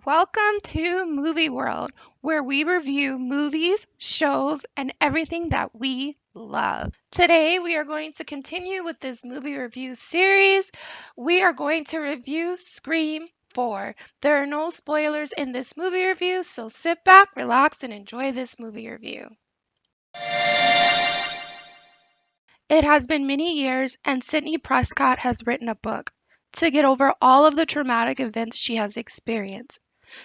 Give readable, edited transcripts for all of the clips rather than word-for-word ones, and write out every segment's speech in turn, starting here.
Welcome to Movie World, where we review movies, shows, and everything that we love. Today, we are going to continue with this movie review series. We are going to review Scream 4. There are no spoilers in this movie review, so sit back, relax, and enjoy this movie review. It has been many years, and Sydney Prescott has written a book to get over all of the traumatic events she has experienced.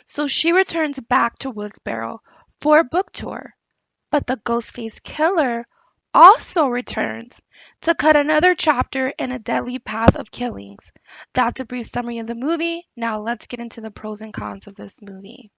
So she returns back to Woodsboro for a book tour. But the Ghostface killer also returns to cut another chapter in a deadly path of killings. That's a brief summary of the movie. Now let's get into the pros and cons of this movie.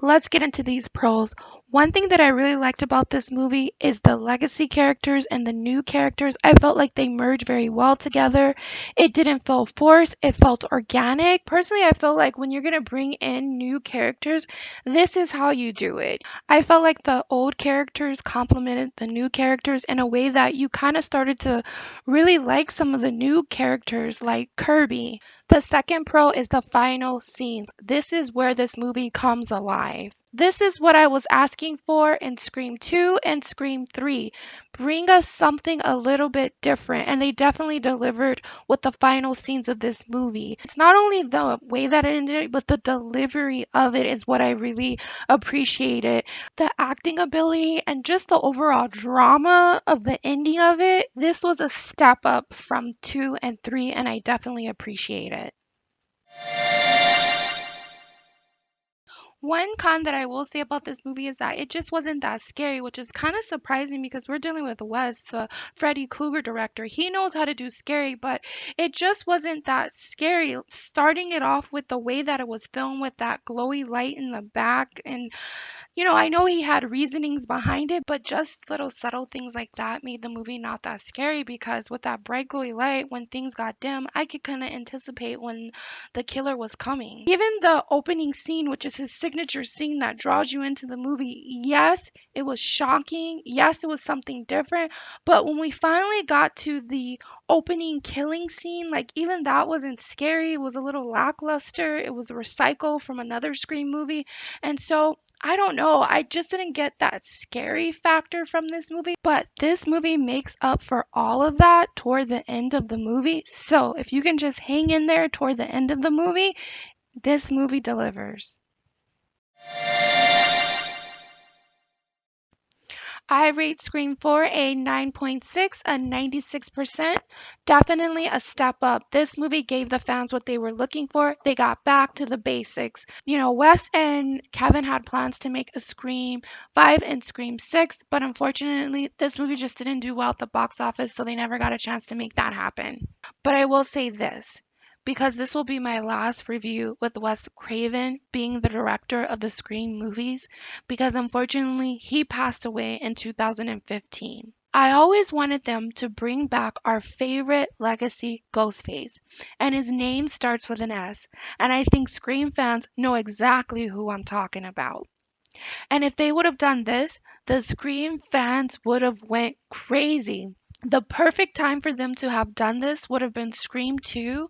Let's get into these pros. One thing that I really liked about this movie is the legacy characters and the new characters. I felt like they merged very well together. It didn't feel forced, it felt organic. Personally, I feel like when you're going to bring in new characters, this is how you do it. I felt like the old characters complemented the new characters in a way that you kind of started to really like some of the new characters, like Kirby. The second pro is the final scenes. This is where this movie comes alive. This is what I was asking for in Scream 2 and Scream 3. Bring us something a little bit different, and they definitely delivered with the final scenes of this movie. It's not only the way that it ended, but the delivery of it is what I really appreciated. The acting ability and just the overall drama of the ending of it, this was a step up from 2 and 3, and I definitely appreciate it. One con that I will say about this movie is that it just wasn't that scary, which is kind of surprising because we're dealing with Wes, the Freddy Krueger director. He knows how to do scary, but it just wasn't that scary. Starting it off with the way that it was filmed with that glowy light in the back and I know he had reasonings behind it, but just little subtle things like that made the movie not that scary because with that bright glowy light, when things got dim, I could kind of anticipate when the killer was coming. Even the opening scene, which is his signature scene that draws you into the movie, yes, it was shocking. Yes, it was something different. But when we finally got to the opening killing scene, like even that wasn't scary. It was a little lackluster. It was a recycle from another Scream movie. And so I don't know. I just didn't get that scary factor from this movie, but this movie makes up for all of that toward the end of the movie. So if you can just hang in there toward the end of the movie, this movie delivers. I rate Scream 4 a 9.6, a 96%. Definitely a step up. This movie gave the fans what they were looking for. They got back to the basics. Wes and Kevin had plans to make a Scream 5 and Scream 6, but unfortunately, this movie just didn't do well at the box office, so they never got a chance to make that happen. But I will say this, because this will be my last review with Wes Craven being the director of the Scream movies, because unfortunately he passed away in 2015. I always wanted them to bring back our favorite legacy Ghostface, and his name starts with an S, and I think Scream fans know exactly who I'm talking about. And if they would have done this, the Scream fans would have went crazy. The perfect time for them to have done this would have been Scream 2.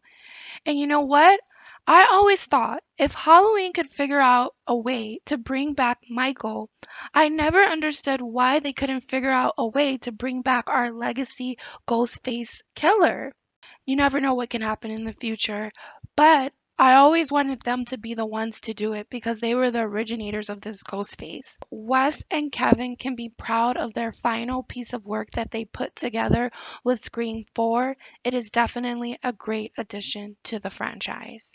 And you know what? I always thought if Halloween could figure out a way to bring back Michael, I never understood why they couldn't figure out a way to bring back our legacy Ghostface killer. You never know what can happen in the future, but I always wanted them to be the ones to do it because they were the originators of this Ghostface. Wes and Kevin can be proud of their final piece of work that they put together with Scream 4. It is definitely a great addition to the franchise.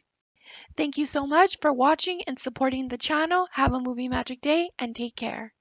Thank you so much for watching and supporting the channel. Have a movie magic day and take care.